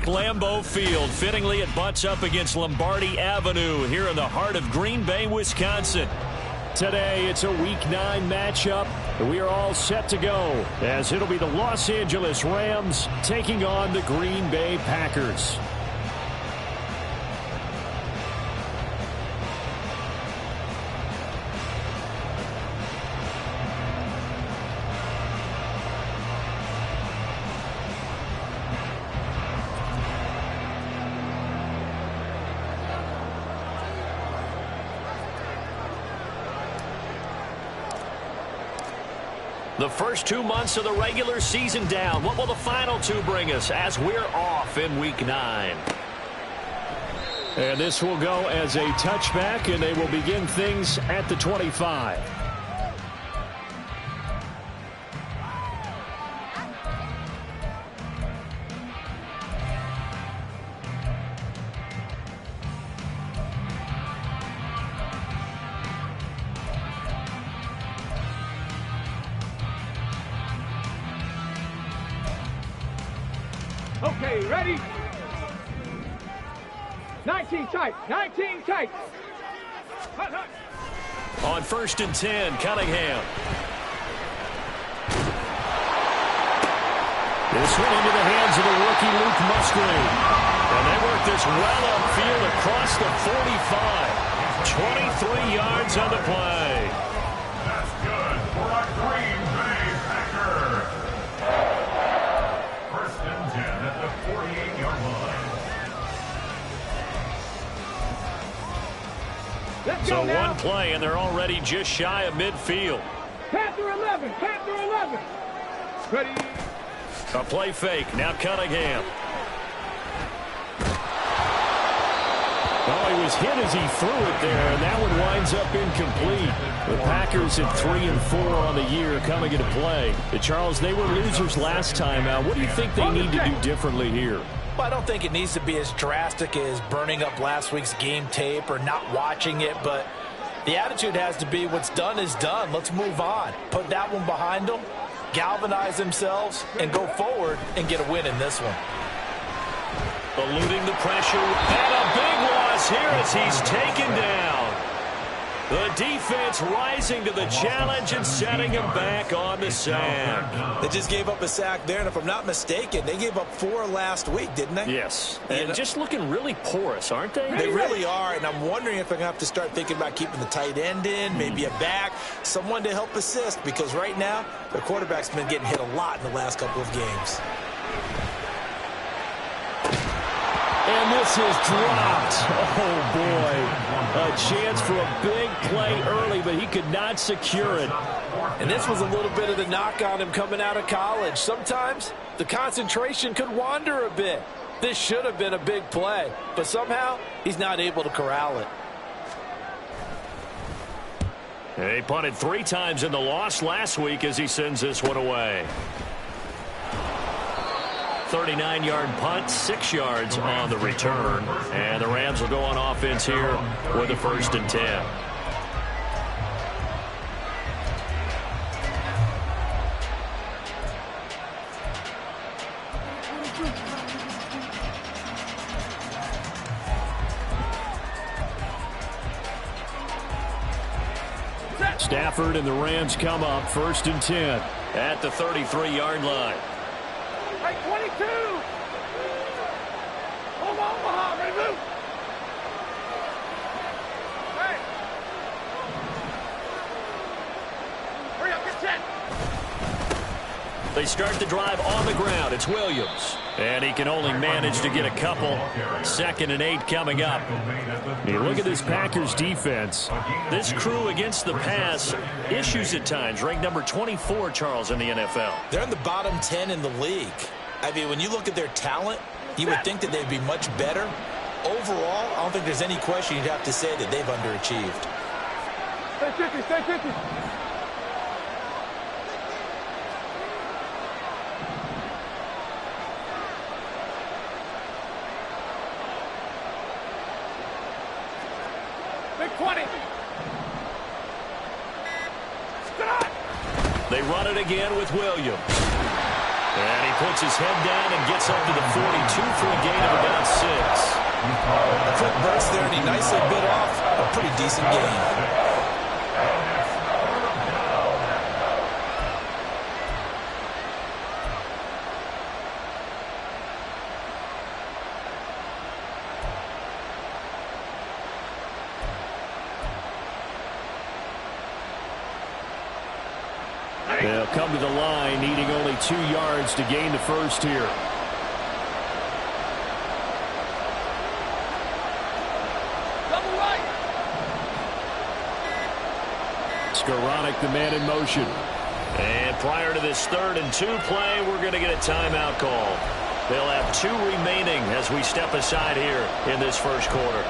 historic Lambeau Field. Fittingly, it butts up against Lombardi Avenue here in the heart of Green Bay, Wisconsin. Today, it's a Week 9 matchup. We are all set to go as it'll be the Los Angeles Rams taking on the Green Bay Packers. The first 2 months of the regular season down. What will the final 2 bring us as we're off in Week 9? And this will go as a touchback, and they will begin things at the 25. Okay, ready? 19 tight, 19 tight. On 1st and 10, Cunningham. This one into the hands of the rookie Luke Musgrave. And they work this well upfield across the 45. 23 yards on the play. That's good for a Green Bay Packer. 1st and 10 at the 48-yard line. Let's So go now. one play, and they're already just shy of midfield. Panther 11, Panther 11. Ready? A play fake. Now Cunningham. Oh, he was hit as he threw it there, and that one winds up incomplete. The Packers at 3-4 on the year coming into play. Charles, they were losers last time out. What do you think they need to do differently here? Well, I don't think it needs to be as drastic as burning up last week's game tape or not watching it, but the attitude has to be what's done is done. Let's move on. Put that one behind them, galvanize themselves, and go forward and get a win in this one. Eluding the pressure, and a big loss here as he's taken down. The defense rising to the challenge and setting him back on the sack. They just gave up a sack there, and if I'm not mistaken, they gave up 4 last week, didn't they? Yes, and just looking really porous, aren't they? They really are, and I'm wondering if they're going to have to start thinking about keeping the tight end in, maybe a back, someone to help assist, because right now, their quarterback's been getting hit a lot in the last couple of games. And this is dropped. Oh, boy. A chance for a big play early, but he could not secure it. And this was a little bit of the knock on him coming out of college. Sometimes the concentration could wander a bit. This should have been a big play, but somehow he's not able to corral it. He punted 3 times in the loss last week as he sends this one away. 39-yard punt, 6 yards on the return. And the Rams will go on offense here with a 1st and 10. Stafford and the Rams come up 1st and 10 at the 33-yard line. Right, 22. Omaha, ready, move. Hey. Hurry up, get set. They start the drive on the ground. It's Williams. And he can only manage to get a couple. 2nd and 8 coming up. You look at this Packers defense. This crew against the pass, issues at times. Ranked number 24, Charles, in the NFL. They're in the bottom 10 in the league. I mean, when you look at their talent, you would think that they'd be much better. Overall, I don't think there's any question you'd have to say that they've underachieved. Stay 50, stay 50. Big 20. They run it again with Williams. And he puts his head down and gets up to the 42 for a gain decent gain. They'll come to the line, needing only 2 yards to gain the first here. Double right. Skoranek, the man in motion. And prior to this 3rd and 2 play, we're going to get a timeout call. They'll have 2 remaining as we step aside here in this first quarter.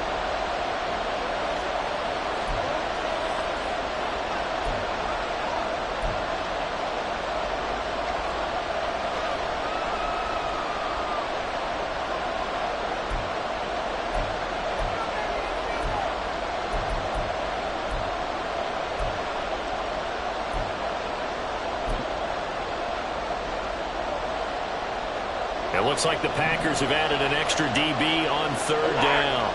It looks like the Packers have added an extra DB on 3rd down.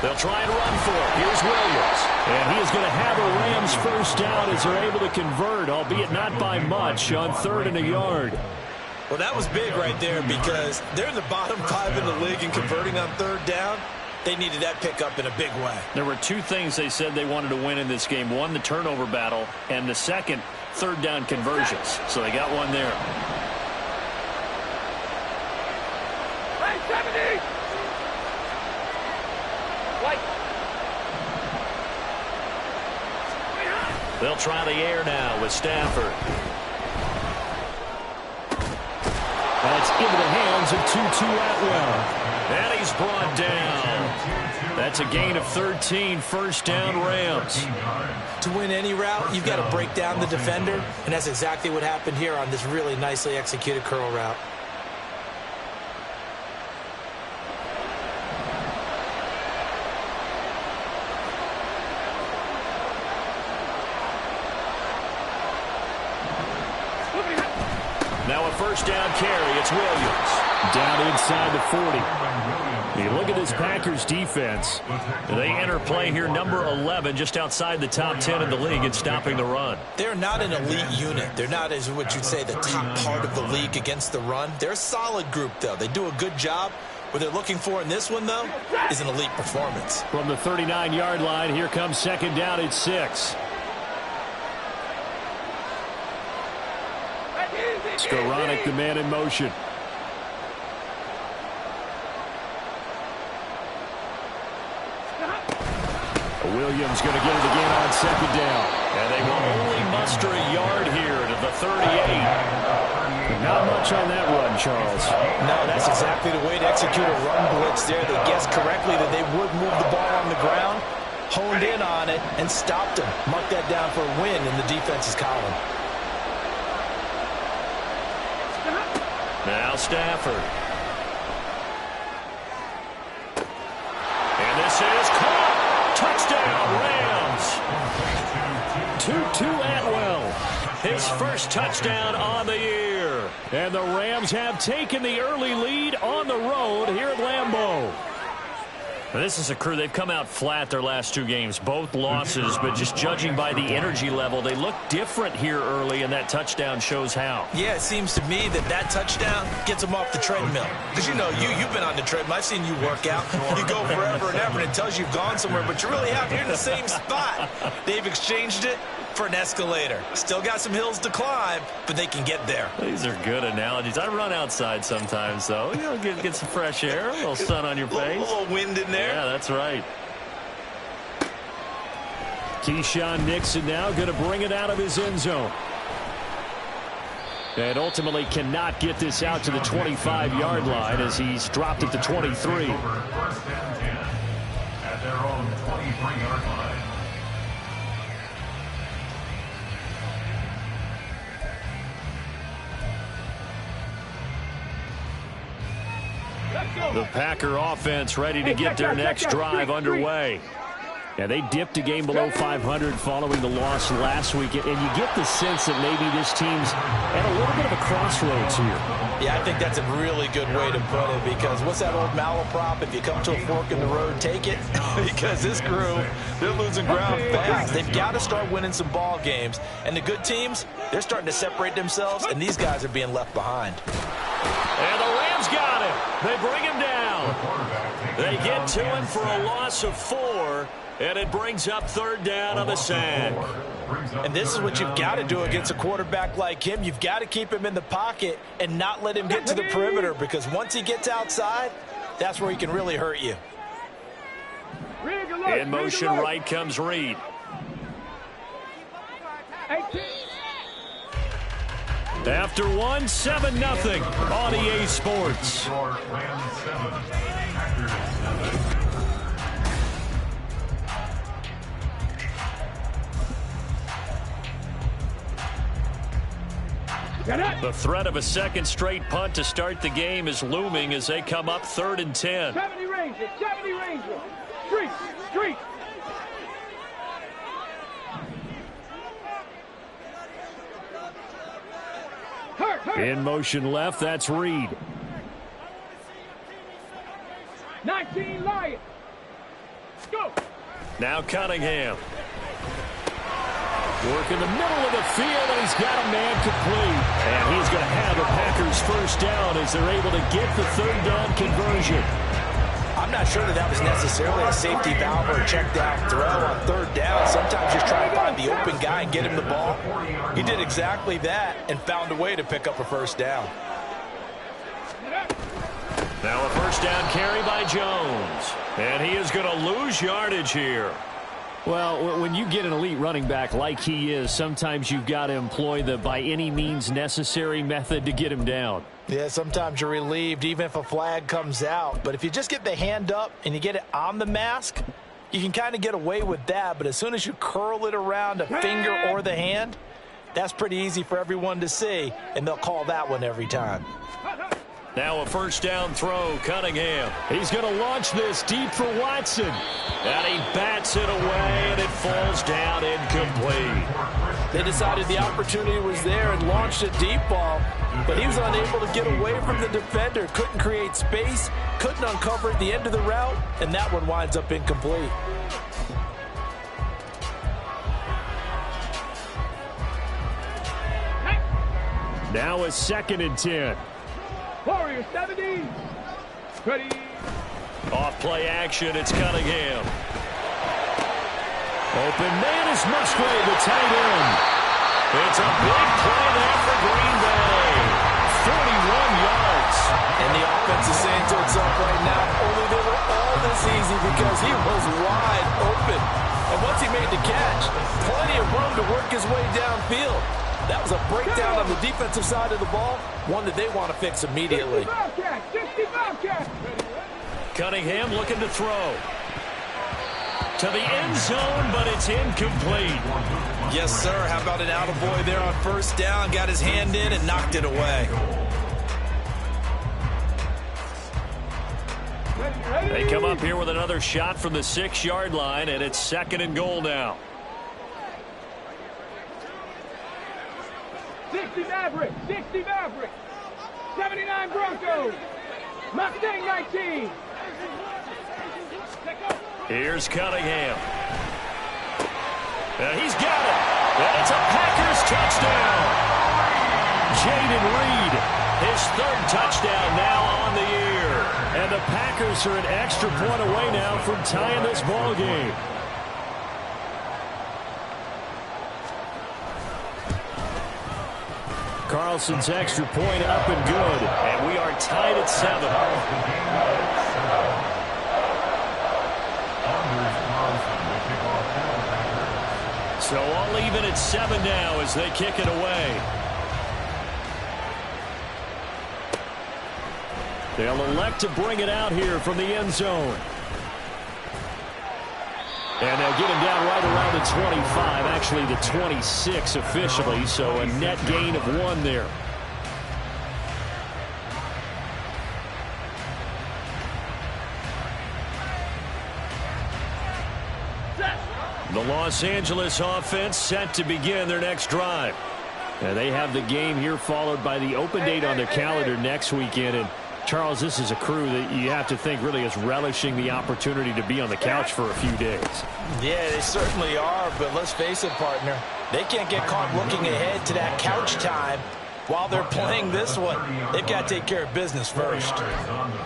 They'll try and run for it. Here's Williams. And he is going to have a Rams first down as they're able to convert, albeit not by much, on 3rd and a yard. Well, that was big right there because they're in the bottom 5 in the league and converting on 3rd down. They needed that pickup in a big way. There were 2 things they said they wanted to win in this game. One, the turnover battle, and the second, 3rd down conversions. So they got one there. Hey, 70. White. They'll try the air now with Stafford. That's into the hands of Tutu Atwell. And he's brought down. That's a gain of 13, first down Rams. To win any route, you've got to break down the defender, and that's exactly what happened here on this really nicely executed curl route. Now a first down carry. It's Williams. Down inside the 40. You look at this Packers defense. They enter play here, number 11, just outside the top 10 in the league in stopping the run. They're not an elite unit. They're not, as what you'd say, the top part of the league against the run. They're a solid group, though. They do a good job. What they're looking for in this one, though, is an elite performance. From the 39-yard line, here comes 2nd down at 6. Skoranek, the man in motion. Williams going to get it again on 2nd down. And they will only muster a yard here to the 38. Not much on that run, Charles. No, that's exactly the way to execute a run blitz there. They guessed correctly that they would move the ball on the ground, honed in on it, and stopped them. Mark that down for a win in the defense's column. Now Stafford. And this is caught. Touchdown, Rams. Tutu Atwell. His first touchdown on the year. And the Rams have taken the early lead on the road here at Lambeau. This is a crew. They've come out flat their last 2 games, both losses, but just judging by the energy level, they look different here early, and that touchdown shows how. Yeah, it seems to me that touchdown gets them off the treadmill. Because, you know, you've been on the treadmill. I've seen you work out. You go forever and ever, and it tells you you've gone somewhere, but you really haven't. You're in the same spot. They've exchanged it for an escalator. Still got some hills to climb, but they can get there. These are good analogies. I run outside sometimes, though. You know, get some fresh air, a little sun on your face. A little wind in there. Yeah, that's right. Keyshawn Nixon now going to bring it out of his end zone. And ultimately cannot get this out to the 25-yard line as he's dropped at the 23. First and 10 at their own 23-yard line. The Packer offense ready to get their next drive underway. Yeah, they dipped a game below 500 following the loss last week, and you get the sense that maybe this team's at a little bit of a crossroads here. Yeah, I think that's a really good way to put it, because what's that old malaprop? If you come to a fork in the road, take it. Because this crew, they're losing ground fast. They've got to start winning some ball games. And the good teams, they're starting to separate themselves, and these guys are being left behind. And the Rams got him. They bring him down. They get to him for a loss of 4, and it brings up 3rd down on the sack. And this is what you've got to do against a quarterback like him. You've got to keep him in the pocket and not let him get to the perimeter, because once he gets outside, that's where he can really hurt you. In motion right comes Reed. 18. After 1, 7-0 on EA Sports. Rams 7, Packers 7. The threat of a second straight punt to start the game is looming as they come up 3rd and 10. 70 Rangers, 70 Rangers. Street, street. Hurt. In motion left, that's Reed. 19 Lions. Go. Now Cunningham. Work in the middle of the field, and he's got a man complete. And he's going to have the Packers first down as they're able to get the 3rd down conversion. I'm not sure that was necessarily a safety valve or a check down throw on 3rd down. Sometimes just try to find the open guy and get him the ball. He did exactly that and found a way to pick up a first down. Now a first down carry by Jones. And he is going to lose yardage here. Well, when you get an elite running back like he is, sometimes you've got to employ the by any means necessary method to get him down. Yeah, sometimes you're relieved even if a flag comes out. But if you just get the hand up and you get it on the mask, you can kind of get away with that. But as soon as you curl it around a finger or the hand, that's pretty easy for everyone to see, and they'll call that one every time. Now a first down throw, Cunningham. He's going to launch this deep for Watson. And he bats it away, and it falls down incomplete. They decided the opportunity was there and launched a deep ball, but he was unable to get away from the defender. Couldn't create space, couldn't uncover at the end of the route, and that one winds up incomplete. Now a 2nd and 10. Warriors 70. Ready. Off play action, it's Cunningham. Open man is Musgrave, the tight end. It's a big play there for Green Bay. 41 yards. And the offense is saying to itself right now, only they were all this easy because he was wide open. And once he made the catch, plenty of room to work his way downfield. That was a breakdown on the defensive side of the ball, one that they want to fix immediately. 65 catch. Cunningham looking to throw. To the end zone, but it's incomplete. Yes, sir. How about an attaboy there on first down? Got his hand in and knocked it away. They come up here with another shot from the 6-yard line, and it's 2nd and goal now. 60 Mavericks, 60 Mavericks. 79 Broncos. Mustang 19. Here's Cunningham. He's got it. And it's a Packers touchdown. Jaden Reed, his 3rd touchdown now on the year. And the Packers are an extra point away now from tying this ball game. Carlson's extra point up and good. And we are tied at 7. So all even at 7 now as they kick it away. They'll elect to bring it out here from the end zone. And they'll get him down right around the 25, actually the 26 officially, so a net gain of 1 there. The Los Angeles offense set to begin their next drive. And they have the game here followed by the open date on their calendar next weekend. And Charles, this is a crew that you have to think really is relishing the opportunity to be on the couch for a few days. Yeah, they certainly are, but let's face it, partner. They can't get caught looking ahead to that couch time while they're playing this one. They've got to take care of business first.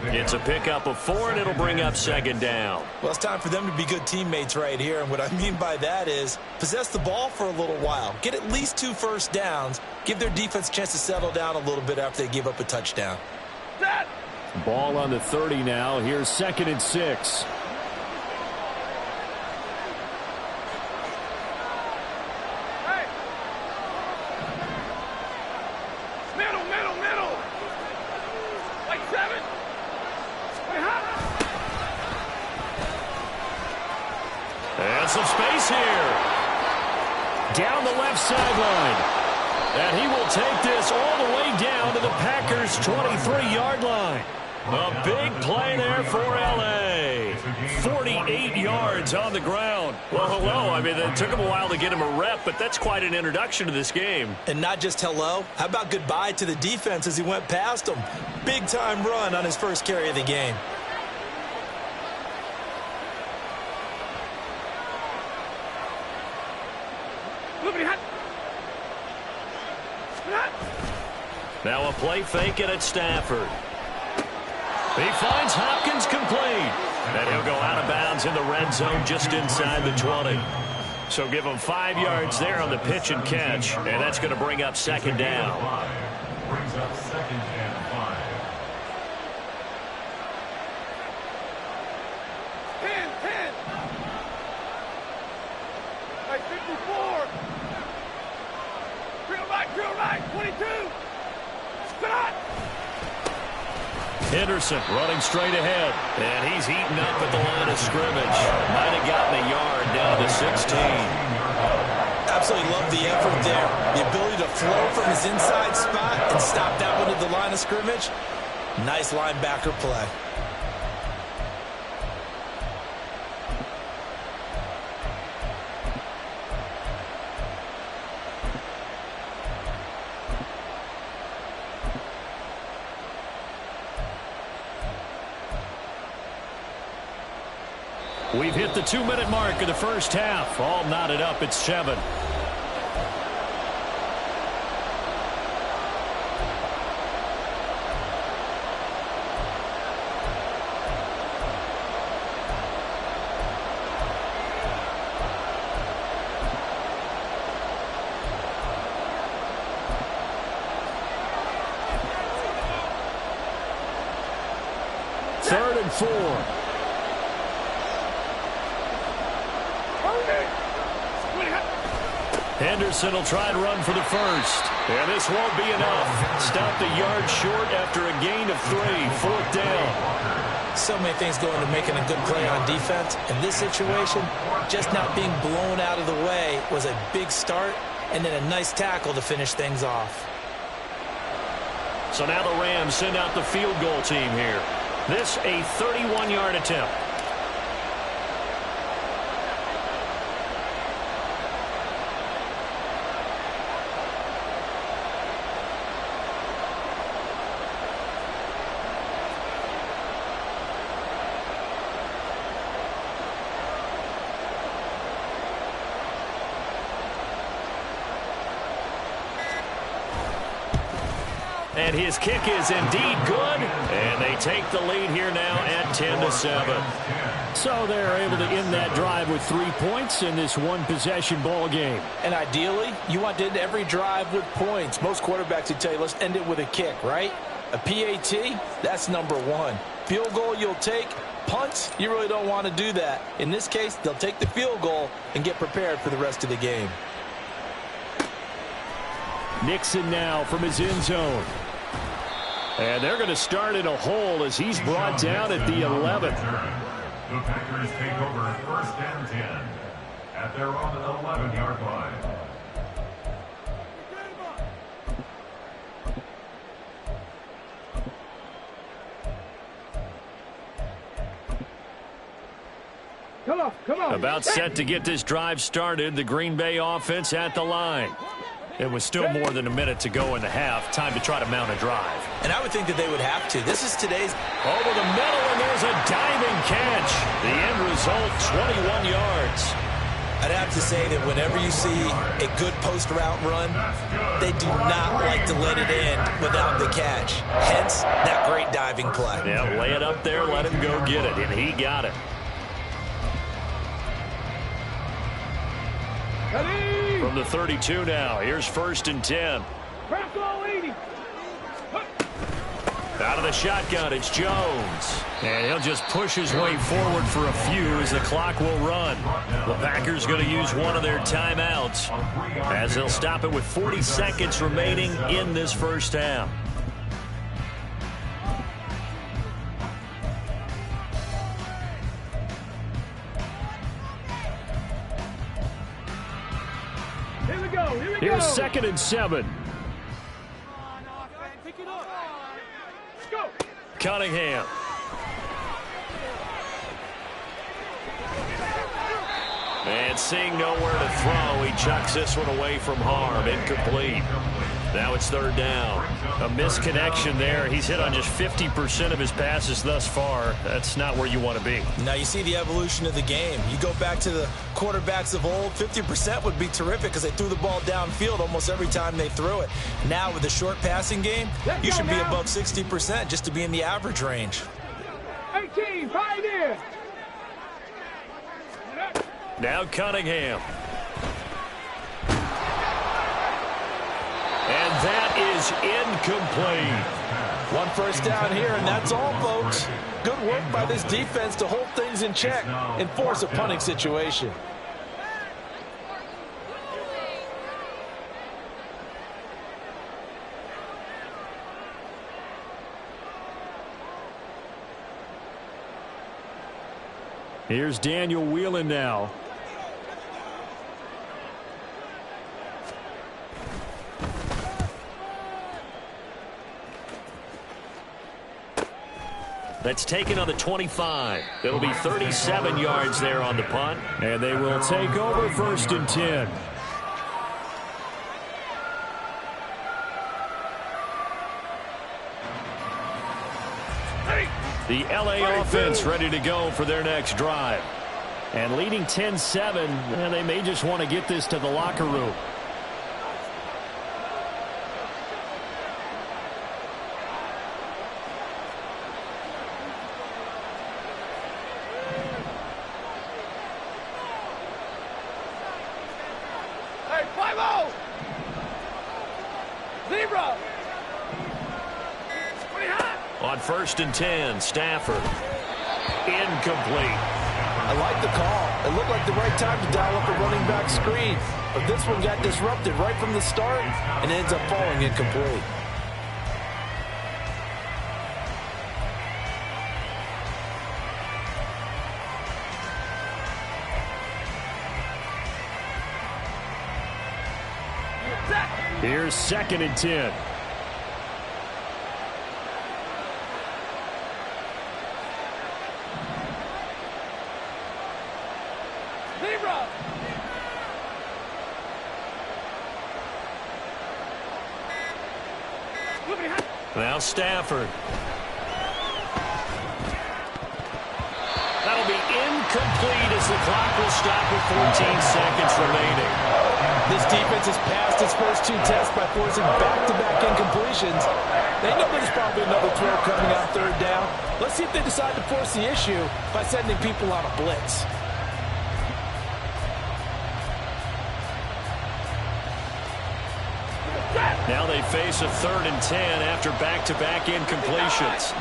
It's a pickup of 4, and it'll bring up second down. Well, it's time for them to be good teammates right here, and what I mean by that is possess the ball for a little while, get at least 2 first downs, give their defense a chance to settle down a little bit after they give up a touchdown. Ball on the 30 now. Here's 2nd and 6. And some space here. Down the left sideline. And he will take this all the way down to the Packers' 23-yard line. A big play there for L.A. 48 yards on the ground. Well, hello. I mean, it took him a while to get him a rep, but that's quite an introduction to this game. And not just hello. How about goodbye to the defense as he went past him? Big-time run on his first carry of the game. Now a play fake it at Stafford. He finds Hopkins complete. And he'll go out of bounds in the red zone just inside the 20. So give him 5 yards there on the pitch and catch. And that's going to bring up second down. Brings up 2nd and 5. 10. Like 54. Drill right. 22. Stop. Henderson running straight ahead. And he's heating up at the line of scrimmage. Might have gotten a yard down to 16. Absolutely love the effort there. The ability to flow from his inside spot and stop that one at the line of scrimmage. Nice linebacker play. We've hit the 2-minute mark of the first half. All knotted up at 7. Third and 4. Henderson will try and run for the first. And this won't be enough. Stopped a yard short after a gain of 3. 4th down. So many things go into making a good play on defense. In this situation, just not being blown out of the way was a big start, and then a nice tackle to finish things off. So now the Rams send out the field goal team here. This a 31-yard attempt. And his kick is indeed good. And they take the lead here now at 10-7. So they're able to end that drive with 3 points in this one-possession ball game. And ideally, you want to end every drive with points. Most quarterbacks would tell you, let's end it with a kick, right? A PAT, that's number 1. Field goal you'll take. Punts, you really don't want to do that. In this case, they'll take the field goal and get prepared for the rest of the game. Nixon now from his end zone. And they're going to start in a hole as he's brought down at the 11th. The Packers take over 1st and 10 at their own 11-yard line. Come on, come on. About set to get this drive started. The Green Bay offense at the line. It was still more than a minute to go in the half. Time to try to mount a drive. And I would think that they would have to. This is today's... Over the middle, and there's a diving catch. The end result, 21 yards. I'd have to say that whenever you see a good post route run, they do not like to let it end without the catch. Hence, that great diving play. Yeah, lay it up there, let him go get it, and he got it. From the 32 now, here's 1st and 10. Out of the shotgun, it's Jones. And he'll just push his way forward for a few as the clock will run. The Packers going to use one of their timeouts as they'll stop it with 40 seconds remaining in this first half. Here's 2nd and 7. Cunningham. And seeing nowhere to throw, he chucks this one away from harm. Incomplete. Now it's 3rd down. A misconnection there. He's hit on just 50% of his passes thus far. That's not where you want to be. Now you see the evolution of the game. You go back to the quarterbacks of old, 50% would be terrific because they threw the ball downfield almost every time they threw it. Now with the short passing game, you should be above 60% just to be in the average range. 18, 5 in. Now Cunningham. And that is incomplete. 1 first down here, and that's all, folks. Good work by this defense to hold things in check and force a punting situation. Here's Daniel Whelan now. That's taken on the 25. It'll be 37 yards there on the punt. And they will take over 1st and 10. The LA offense ready to go for their next drive. And leading 10-7, and they may just want to get this to the locker room. On 1st and 10, Stafford. Incomplete. I like the call. It looked like the right time to dial up a running back screen. But this one got disrupted right from the start and ends up falling incomplete. Here's 2nd and 10. Now Stafford. That'll be incomplete as the clock will stop with 14 seconds remaining. This defense has passed its first 2 tests by forcing back-to-back incompletions. They know there's probably another throw coming on 3rd down. Let's see if they decide to force the issue by sending people on a blitz. Now they face a 3rd and 10 after back-to-back incompletions.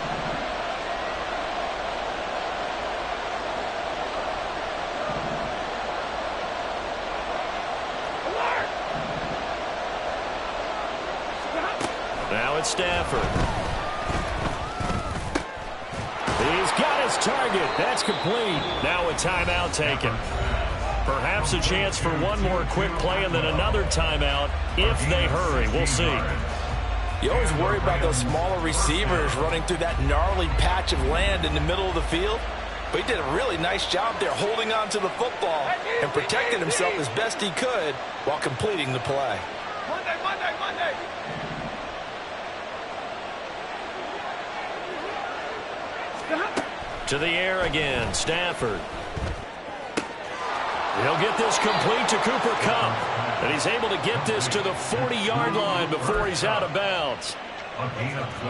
Now it's Stafford. He's got his target. That's complete. Now a timeout taken. Perhaps a chance for one more quick play and then another timeout if they hurry. We'll see. You always worry about those smaller receivers running through that gnarly patch of land in the middle of the field. But he did a really nice job there holding on to the football and protecting himself as best he could while completing the play. Monday. To the air again, Stafford. He'll get this complete to Cooper Kupp. And he's able to get this to the 40-yard line before he's out of bounds.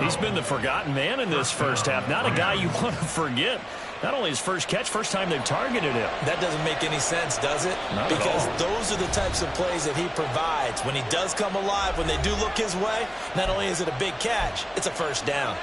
He's been the forgotten man in this first half. Not a guy you want to forget. Not only his first catch, first time they've targeted him. That doesn't make any sense, does it? Not because at all. those are the types of plays that he provides. When he does come alive, when they do look his way, not only is it a big catch, it's a first down.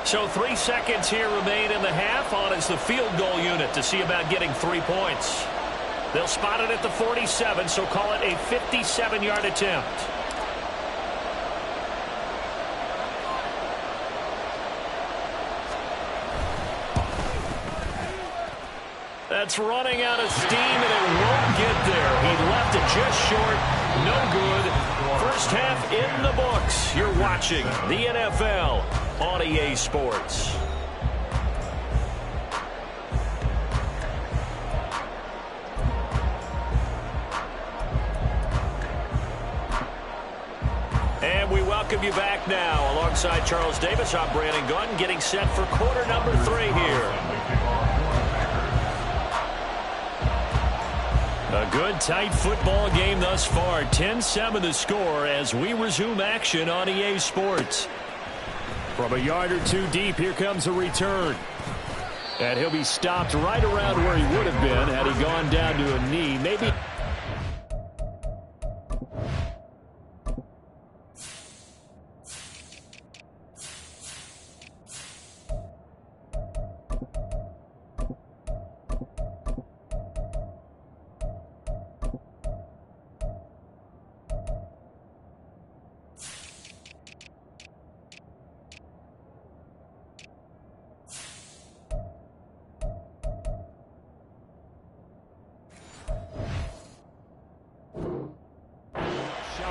So 3 seconds here remain in the half. On is the field goal unit to see about getting 3 points. They'll spot it at the 47, so call it a 57-yard attempt. That's running out of steam, and it won't get there. He left it just short. No good. First half in the books. You're watching the NFL on EA Sports. And we welcome you back now. Alongside Charles Davis, I'm Brandon Gunn, getting set for quarter number 3 here. A good, tight football game thus far. 10-7 the score as we resume action on EA Sports. From a yard or two deep, here comes a return. And he'll be stopped right around where he would have been had he gone down to a knee. Maybe...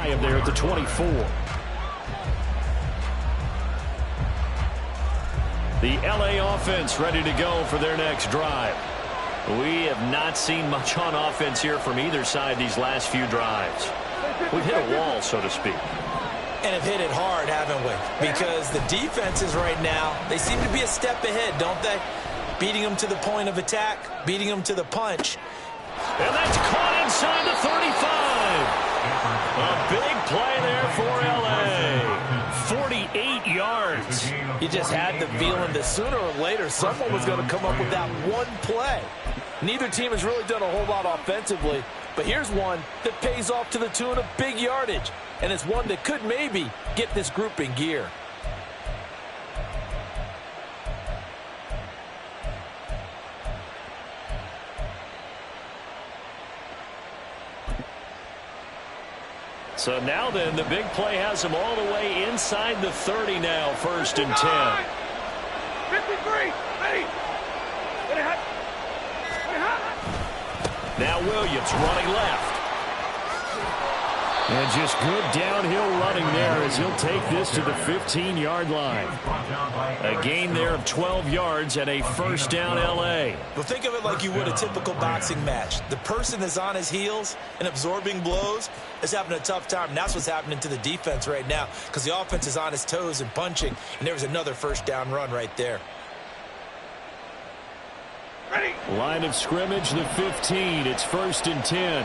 him there at the 24. The LA offense ready to go for their next drive. We have not seen much on offense here from either side these last few drives. We've hit a wall, so to speak. And have hit it hard, haven't we? Because the defenses right now, they seem to be a step ahead, don't they? Beating them to the point of attack, beating them to the punch. And that's caught inside the 35. A big play there for LA. 48 yards. You just had the feeling that sooner or later someone was going to come up with that one play. Neither team has really done a whole lot offensively, but here's one that pays off to the tune of big yardage, and it's one that could maybe get this group in gear. So now then, the big play has him all the way inside the 30 now, 1st and 10. 53, ready. Now Williams running left. And just good downhill running there as he'll take this to the 15-yard line. A gain there of 12 yards and a first down LA. Well, think of it like you would a typical boxing match. The person is on his heels and absorbing blows is having a tough time. And that's what's happening to the defense right now because the offense is on his toes and punching. And there was another first down run right there. Ready. Line of scrimmage, the 15. It's 1st and 10.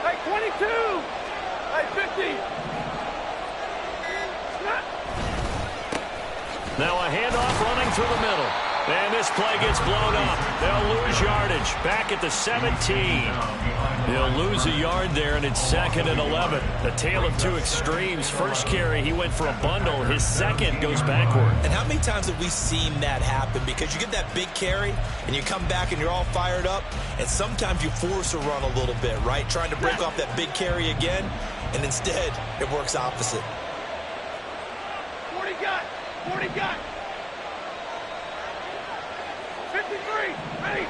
Hey, 22. Hey, 50. Now a handoff running through the middle. And this play gets blown up. They'll lose yardage. Back at the 17. They'll lose a yard there, and it's 2nd and 11. The tale of two extremes. First carry, he went for a bundle. His second goes backward. And how many times have we seen that happen? Because you get that big carry, and you come back, and you're all fired up, and sometimes you force a run a little bit, right? Trying to break off that big carry again, and instead, it works opposite. 40 got. 40 got. 53. Ready.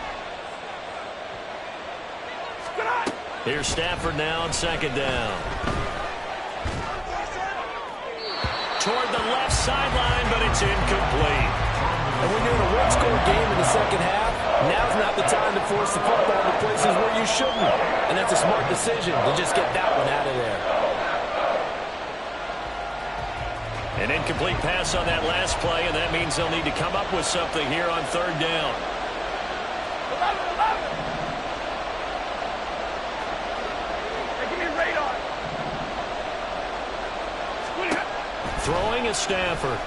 Here's Stafford now on 2nd down. Toward the left sideline, but it's incomplete. And when you're in a one-score game in the second half, now's not the time to force the football to places where you shouldn't. And that's a smart decision to just get that one out of there. An incomplete pass on that last play, and that means they'll need to come up with something here on 3rd down. 11. Throwing is Stafford.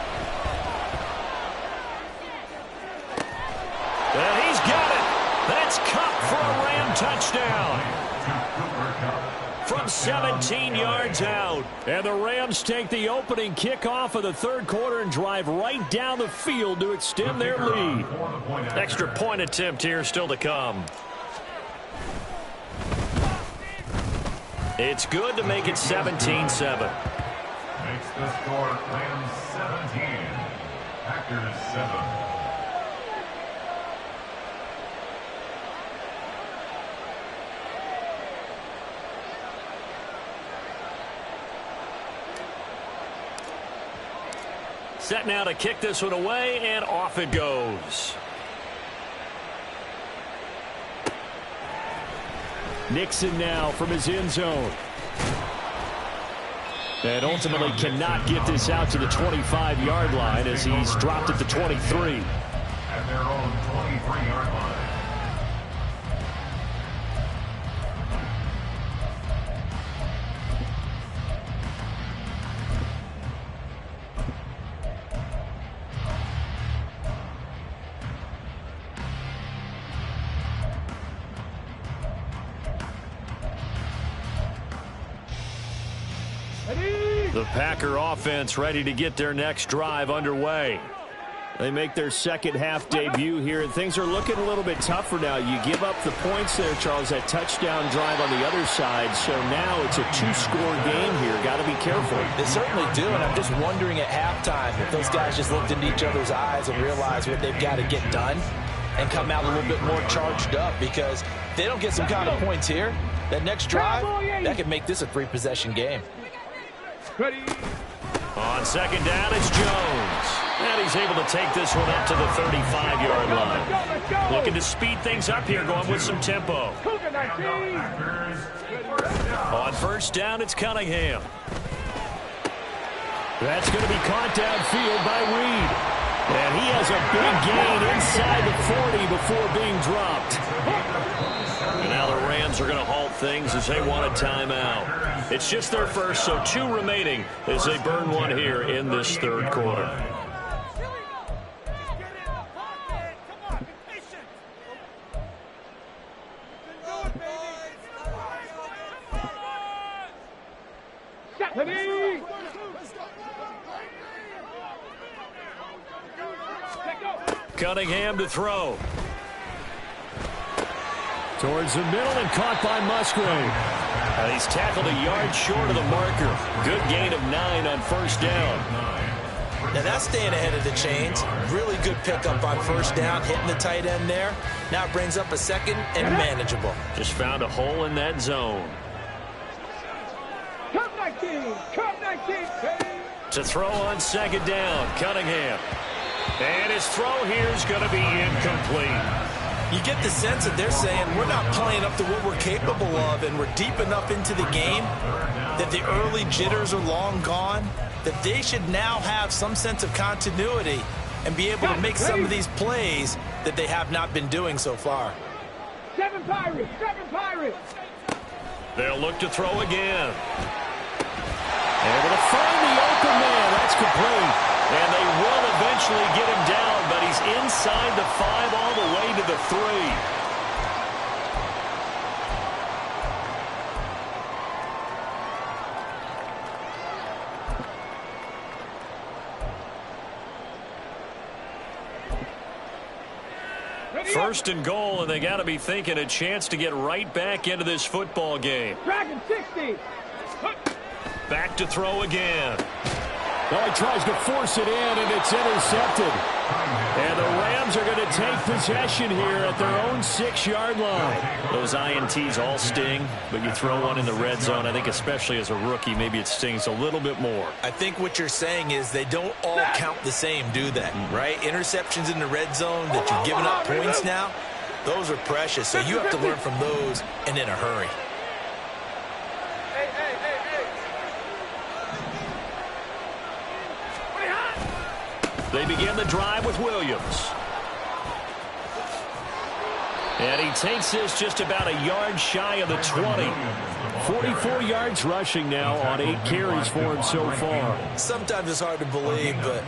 And he's got it. That's Cup for a Ram touchdown. From 17 yards out. And the Rams take the opening kickoff of the 3rd quarter and drive right down the field to extend their lead. Extra point attempt here still to come. It's good to make it 17-7. Makes the score Rams 17, Packers 7. Set now to kick this one away, and off it goes. Nixon now from his end zone. And ultimately cannot get this out to the 25-yard line as he's dropped at the 23. At their own 23-yard line. The Packer offense ready to get their next drive underway. They make their second half debut here, and things are looking a little bit tougher now. You give up the points there, Charles, that touchdown drive on the other side. So now it's a two-score game here. Got to be careful. They certainly do, and I'm just wondering at halftime if those guys just looked into each other's eyes and realized what they've got to get done and come out a little bit more charged up, because if they don't get some kind of points here, that next drive, that could make this a 3-possession game. Ready. On 2nd down, it's Jones. And he's able to take this one up to the 35-yard line. Looking to speed things up here, going with some tempo. On 1st down, it's Cunningham. That's going to be caught downfield by Reed. And he has a big gain inside the 40 before being dropped. And now the Rams are going to halt things as they want a timeout. It's just their first, so 2 remaining as they burn one here in this 3rd quarter. Cunningham to throw. Towards the middle and caught by Musgrave. And he's tackled a yard short of the marker. Good gain of 9 on 1st down. Now that's staying ahead of the chains. Really good pickup on 1st down, hitting the tight end there. Now it brings up a 2nd and manageable. Just found a hole in that zone. To throw on 2nd down, Cunningham. And his throw here is going to be incomplete. You get the sense that they're saying we're not playing up to what we're capable of, and we're deep enough into the game that the early jitters are long gone, that they should now have some sense of continuity and be able to make some of these plays that they have not been doing so far. 7 Pirates, 7 Pirates. They'll look to throw again. Able to find the open man. That's complete. And they will eventually get him down, but he's inside the 5 all the way to the 3. First and goal, and they got to be thinking a chance to get right back into this football game. Dragon 60. Back to throw again. Well, he tries to force it in, and it's intercepted. And the Rams are going to take possession here at their own 6-yard line. Those INTs all sting, but you throw one in the red zone. I think especially as a rookie, maybe it stings a little bit more. I think what you're saying is they don't all count the same, do they? Right? Interceptions in the red zone that you've given up points now, those are precious. So you have to learn from those and in a hurry. They begin the drive with Williams. And he takes this just about a yard shy of the 20. 44 yards rushing now on 8 carries for him so far. Sometimes it's hard to believe, but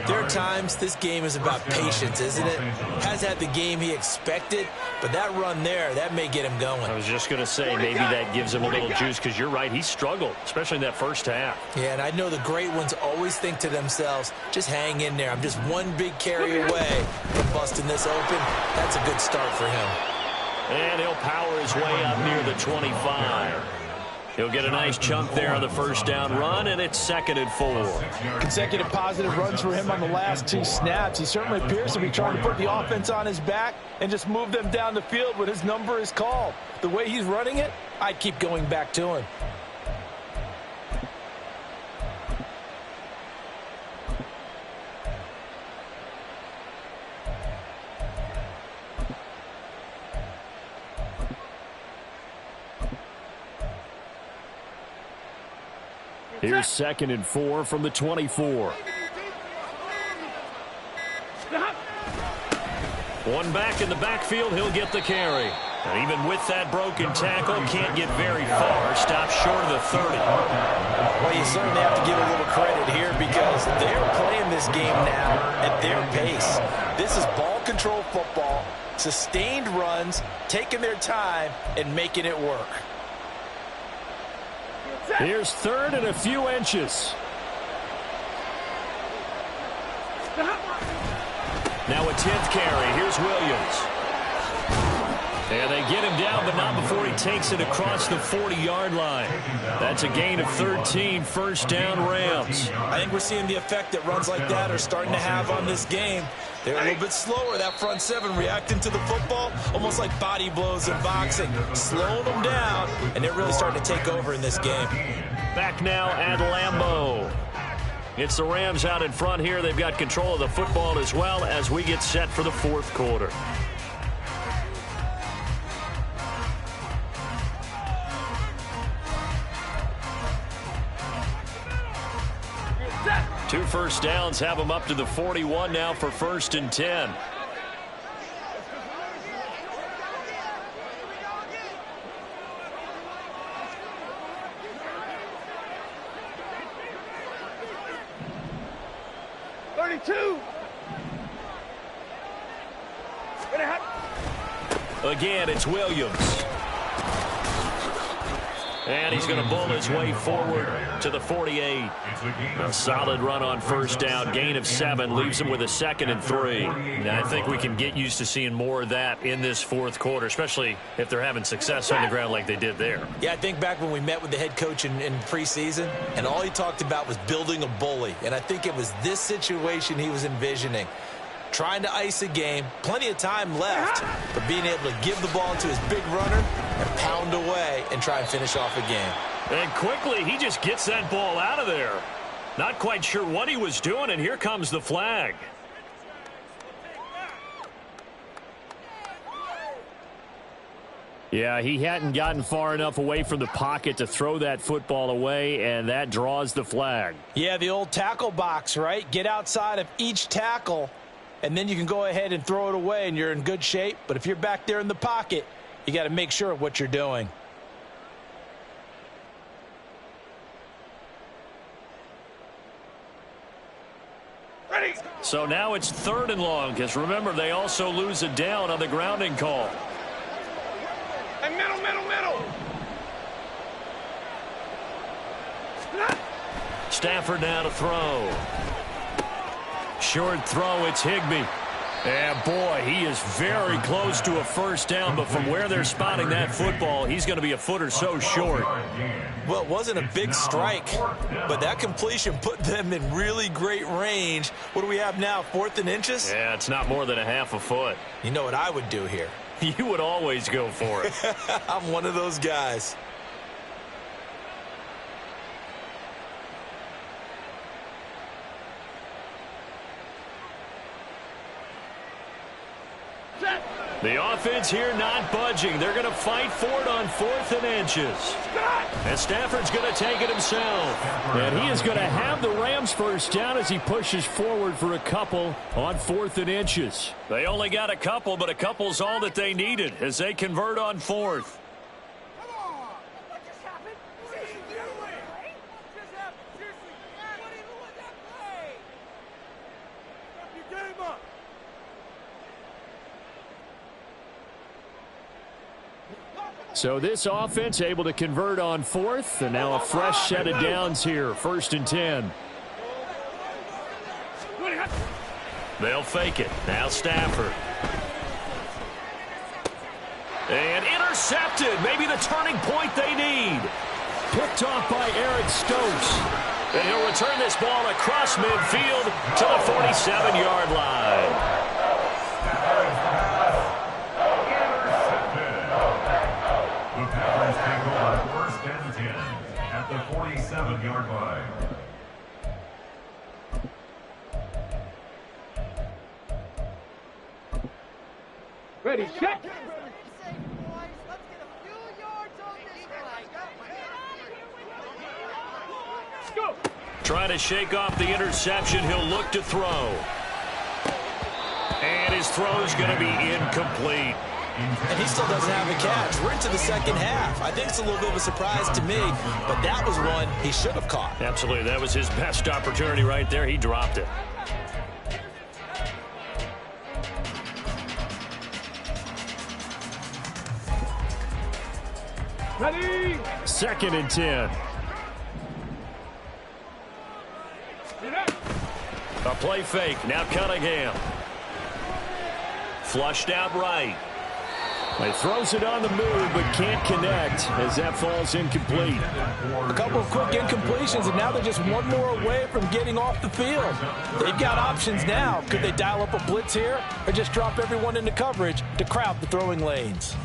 there are times this game is about patience, isn't it? Has had the game he expected, but that run there, that may get him going. I was just going to say, maybe that gives him a little juice, because you're right, he struggled, especially in that first half. Yeah, and I know the great ones always think to themselves, just hang in there. I'm just one big carry away from busting this open. That's a good start for him. And he'll power his way up near the 25. He'll get a nice chunk there on the first down run, and it's 2nd and 4. Consecutive positive runs for him on the last 2 snaps. He certainly appears to be trying to put the offense on his back and just move them down the field when his number is called. The way he's running it, I'd keep going back to him. Here's 2nd and 4 from the 24. One back in the backfield, he'll get the carry. And even with that broken tackle, can't get very far. Stops short of the 30. Well, you certainly have to give a little credit here because they're playing this game now at their pace. This is ball control football, sustained runs, taking their time, and making it work. Here's 3rd and a few inches. Now a 10th carry. Here's Williams. And they get him down, but not before he takes it across the 40-yard line. That's a gain of 13, first down Rams. I think we're seeing the effect that runs like that are starting to have on this game. They're a little bit slower, that front 7 reacting to the football, almost like body blows in boxing, slowing them down, and they're really starting to take over in this game. Back now at Lambeau. It's the Rams out in front here. They've got control of the football as well as we get set for the 4th quarter. Two first downs have them up to the 41 now for 1st and 10. Again, it's Williams. And he's going to bull his way forward to the 48. A solid run on first down. Gain of 7 leaves him with a 2nd and 3. Now, I think we can get used to seeing more of that in this 4th quarter, especially if they're having success on the ground like they did there. Yeah, I think back when we met with the head coach in preseason, and all he talked about was building a bully. And I think it was this situation he was envisioning. Trying to ice a game, plenty of time left, but being able to give the ball to his big runner and pound away and try and finish off a game. And quickly, he just gets that ball out of there. Not quite sure what he was doing, and here comes the flag. Yeah, he hadn't gotten far enough away from the pocket to throw that football away, and that draws the flag. Yeah, the old tackle box, right? Get outside of each tackle, and then you can go ahead and throw it away, and you're in good shape. But if you're back there in the pocket, you got to make sure of what you're doing. So now it's 3rd and long, because remember, they also lose a down on the grounding call. Hey, middle. Stafford now to throw. Short throw, it's Higbee. And boy, he is very close to a first down, but from where they're spotting that football, he's going to be a foot or so short. Well, it wasn't a big strike, but that completion put them in really great range. What do we have now, 4th and inches? Yeah, it's not more than a half a foot. You know what I would do here? You would always go for it. I'm one of those guys. The offense here not budging. They're going to fight for it on 4th and inches. And Stafford's going to take it himself. And he is going to have the Rams first down as he pushes forward for a couple on 4th and inches. They only got a couple, but a couple's all that they needed as they convert on 4th. So this offense able to convert on 4th, and now a fresh set of downs here, 1st and 10. They'll fake it. Now Stafford. And intercepted. Maybe the turning point they need. Picked off by Eric Stokes. And he'll return this ball across midfield to the 47-yard line. At the 47-yard line. Ready, check. Go. Trying to shake off the interception. He'll look to throw. And his throw's going to be incomplete. And he still doesn't have a catch. We're into the second half. I think it's a little bit of a surprise to me, but that was one he should have caught. Absolutely. That was his best opportunity right there. He dropped it. Ready. 2nd and 10. A play fake. Now Cunningham. Flushed out right. He throws it on the move, but can't connect as that falls incomplete. A couple of quick incompletions, and now they're just one more away from getting off the field. They've got options now. Could they dial up a blitz here or just drop everyone into coverage to crowd the throwing lanes?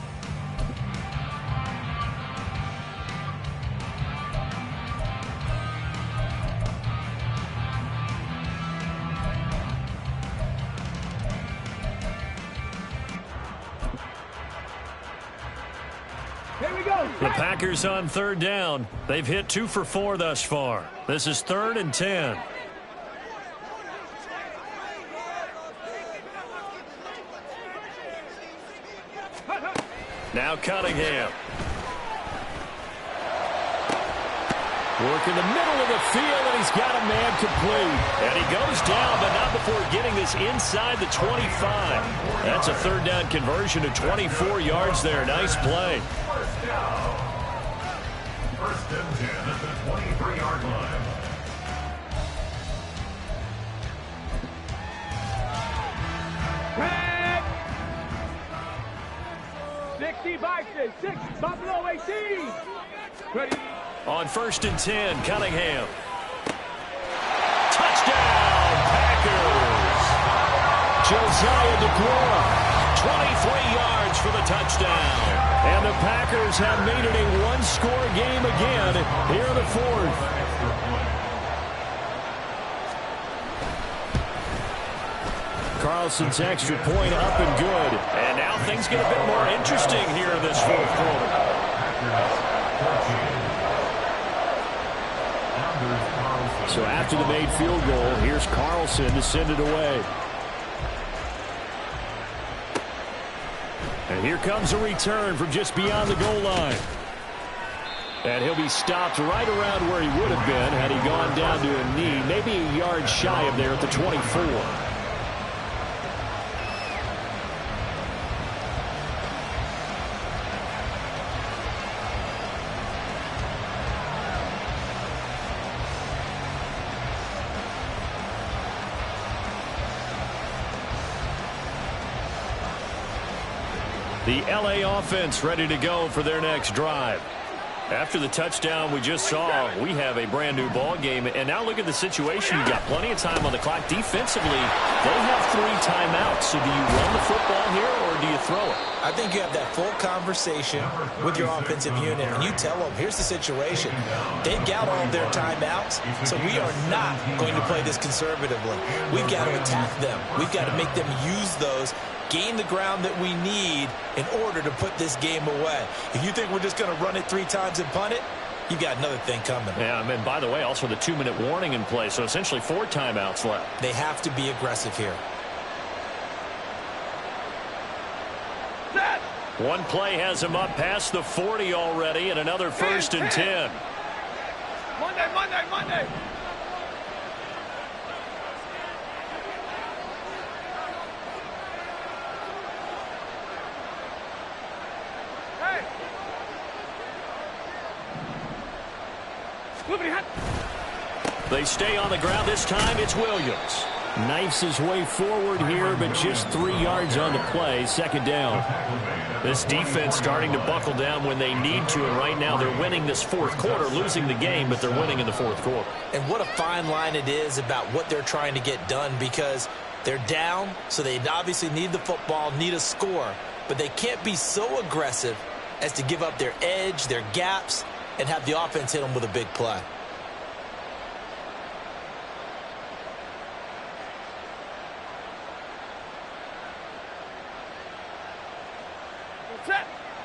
The Packers on 3rd down. They've hit 2 for 4 thus far. This is 3rd and 10. Now Cunningham. Working the middle of the field, and he's got a man complete. And he goes down, but not before getting this inside the 25. That's a 3rd down conversion to 24 yards there. Nice play. 1st and 10 at the 23-yard line. Red. 65, 6, Buffalo 18. Ready. On 1st and 10, Cunningham. Touchdown, Packers. Josiah DeGuara, 23 yards for the touchdown. And the Packers have made it a one-score game again here in the 4th. Carlson's extra point up and good. And now things get a bit more interesting here in this 4th quarter. So after the made field goal, here's Carlson to send it away. And here comes a return from just beyond the goal line. And he'll be stopped right around where he would have been had he gone down to a knee, maybe a yard shy of there at the 24. The LA offense ready to go for their next drive. After the touchdown we just saw, we have a brand new ball game. And now look at the situation. You got plenty of time on the clock. Defensively, they have 3 timeouts. So do you run the football here or do you throw it? I think you have that full conversation with your offensive unit, and you tell them, here's the situation. They've got all of their timeouts, so we are not going to play this conservatively. We've got to attack them. We've got to make them use those, gain the ground that we need in order to put this game away. If you think we're just going to run it 3 times and punt it, you've got another thing coming. Yeah, and by the way, also the 2-minute warning in play, so essentially 4 timeouts left. They have to be aggressive here. One play has him up past the 40 already, and another 1st and 10. Monday. Hey. They stay on the ground. This time it's Williams. Knifes his way forward here, but just 3 yards on the play. 2nd down. This defense starting to buckle down when they need to, and right now they're winning this 4th quarter, losing the game, but they're winning in the 4th quarter. And what a fine line it is about what they're trying to get done, because they're down, so they obviously need the football, need a score, but they can't be so aggressive as to give up their edge, their gaps, and have the offense hit them with a big play.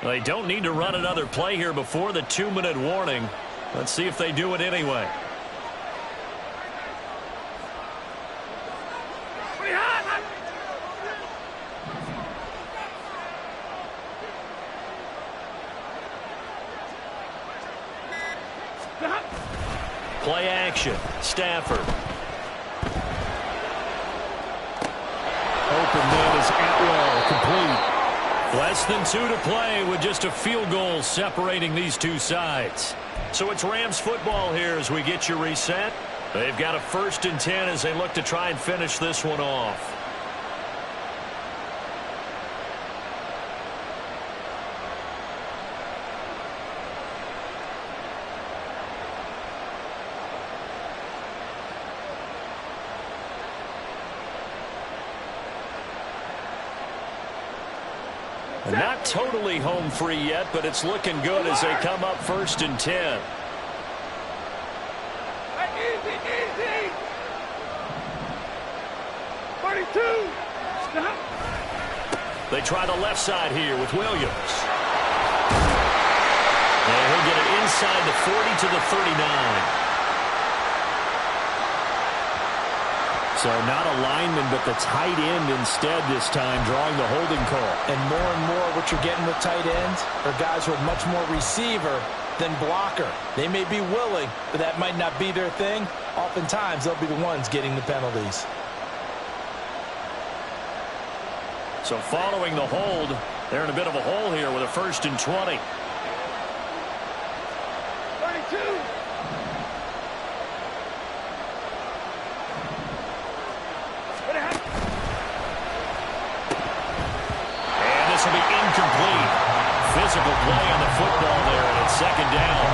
They don't need to run another play here before the 2-minute warning. Let's see if they do it anyway. Play action. Stafford. Open man is Atwell, complete. Less than 2 to play with just a field goal separating these two sides. So it's Rams football here as we get you reset. They've got a 1st and 10 as they look to try and finish this one off. Not totally home free yet, but it's looking good as they come up 1st and 10. Easy. 32. They try the left side here with Williams. And he'll get it inside the 40 to the 39. So not a lineman, but the tight end instead this time, drawing the holding call. And more what you're getting with tight ends are guys who are much more receiver than blocker. They may be willing, but that might not be their thing. Oftentimes, they'll be the ones getting the penalties. So following the hold, they're in a bit of a hole here with a 1st and 20. 32. This will be incomplete. Physical play on the football there, and it's 2nd down.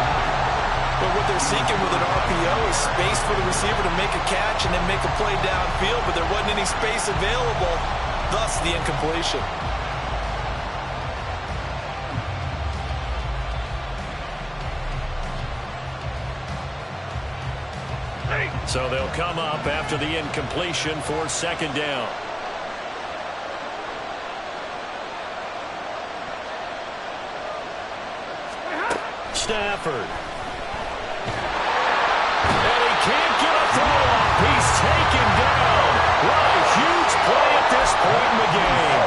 But what they're seeking with an RPO is space for the receiver to make a catch and then make a play downfield, but there wasn't any space available, thus the incompletion. So they'll come up after the incompletion for 2nd down. Stafford. And he can't get a throw off. He's taken down. What a huge play at this point in the game.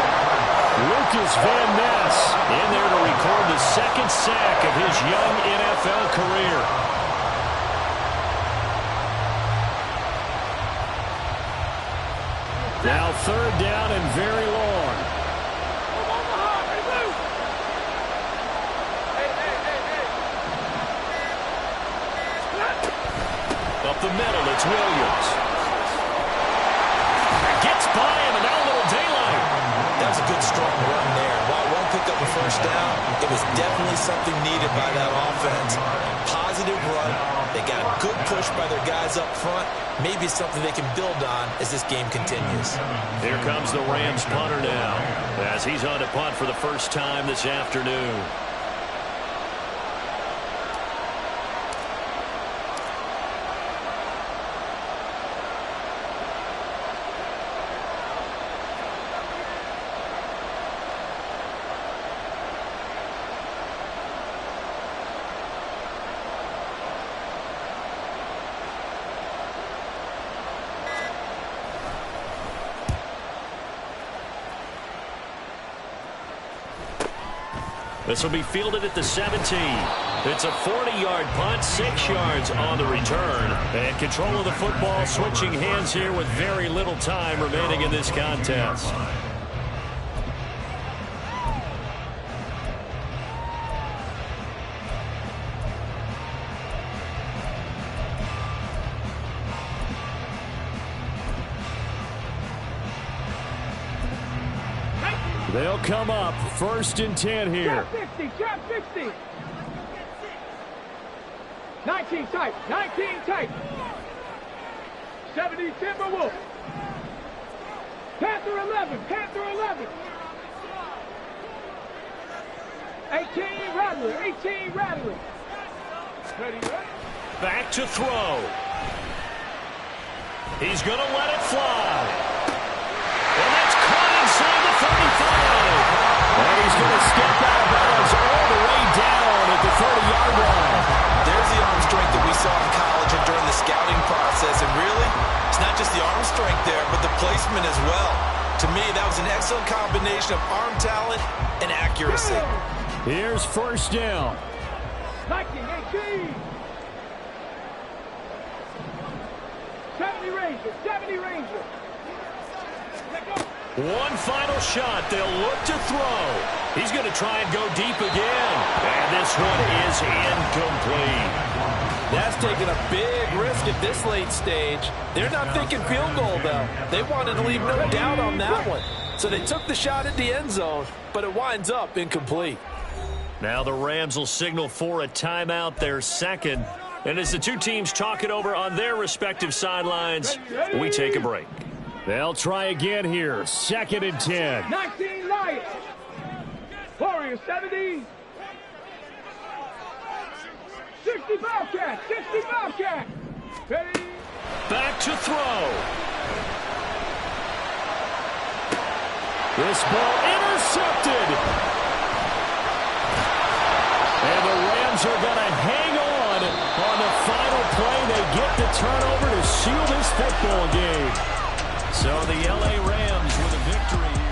Lucas Van Ness in there to record the 2nd sack of his young NFL career. Now 3rd down and very long. Up the middle, it's Williams. Gets by him, and now a little daylight. That was a good, strong run there. While it won't pick up first down, it was definitely something needed by that offense. Positive run. They got a good push by their guys up front. Maybe something they can build on as this game continues. Here comes the Rams punter now, as he's on to punt for the first time this afternoon. This will be fielded at the 17. It's a 40-yard punt, 6 yards on the return. And control of the football switching hands here with very little time remaining in this contest. They'll come up 1st and 10 here. Trap 60. 19 tight. 19 tight. 70 Timberwolf. Panther 11. Panther 11. 18 Rattler. 18 Rattler. Ready. Back to throw. He's going to let it fly. And that's caught inside the 35. And he's going to step out of bounds all the way down at the 30-yard line. There's the arm strength that we saw in college and during the scouting process. And really, it's not just the arm strength there, but the placement as well. To me, that was an excellent combination of arm talent and accuracy. Here's 1st down. 19, 18. 70 Ranger. 70 Ranger. One final shot. They'll look to throw. He's going to try and go deep again. And this one is incomplete. That's taking a big risk at this late stage. They're not thinking field goal, though. They wanted to leave no doubt on that one. So they took the shot at the end zone, but it winds up incomplete. Now the Rams will signal for a timeout, their second. And as the two teams talk it over on their respective sidelines, we take a break. They'll try again here. 2nd and 10. 19 Lions. Warriors 70. 60 Bobcat. 60 Bobcat. Ready. Back to throw. This ball intercepted. And the Rams are going to hang on the final play. They get the turnover to seal this football game. So the L.A. Rams with a victory here.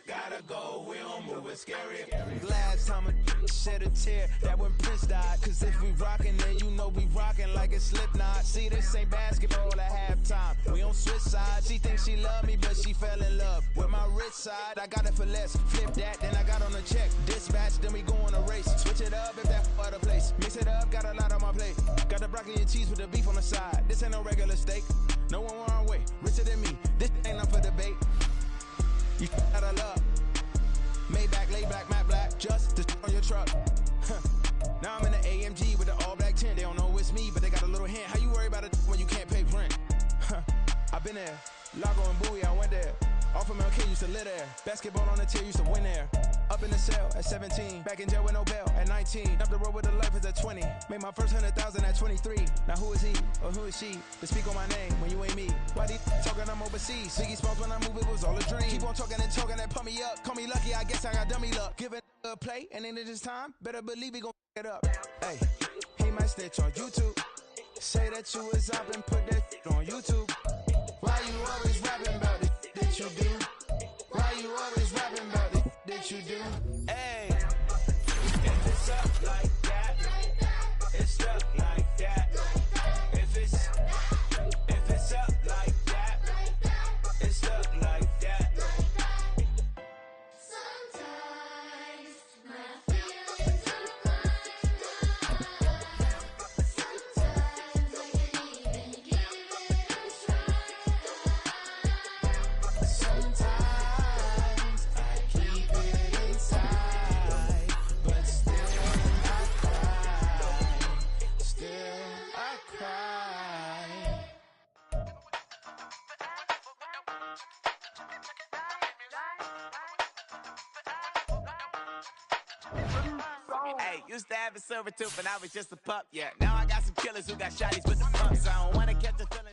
Gotta go, we don't move it scary. Last time a shed a tear, that when Prince died. Cause if we rockin', then you know we rockin' like a Slipknot. See, this ain't basketball at halftime. We on switch sides. She thinks she love me, but she fell in love with my rich side. I got it for less. Flip that, then I got on a check. Dispatch, then we go on a race. Switch it up if that other place. Mix it up, got a lot on my plate. Got the broccoli and cheese with the beef on the side. This ain't no regular steak. No one wrong way. Richer than me. This ain't up for debate. You out of luck. Maybach, lay back, matte black, just to on your truck. Now I'm in the AMG with the all black tint. They don't know it's me, but they got a little hint. How you worry about it when you can't pay rent? I've been there. Lago and Bowie, I went there. Off of MLK used to live there. Basketball on the tier used to win there. Up in the cell at 17. Back in jail with no bail at 19. Up the road with the life is at 20. Made my first 100,000 at 23. Now who is he or who is she to speak on my name when you ain't me? Why they talking I'm overseas? Ziggy Smalls when I move it was all a dream. Keep on talking and pump me up. Call me lucky, I guess I got dummy luck. Give it a play and then it's time. Better believe he gon' it up. Hey, he might snitch on YouTube. Say that you was up and put that on YouTube. Why you always rapping about it that you do? Why you always rapping about it that you do? Hey, if it's up like that, it's stuck like that. If it's up like that, it's stuck like that. Sometimes my feelings are blind. Sometimes I can't even give it a try. Sometimes I keep it inside, but still I cry. Still I cry. Hey, used to have a silver tooth when I was just a pup, yeah. Now I got some killers who got shotties with the pumps. I don't wanna catch the feeling.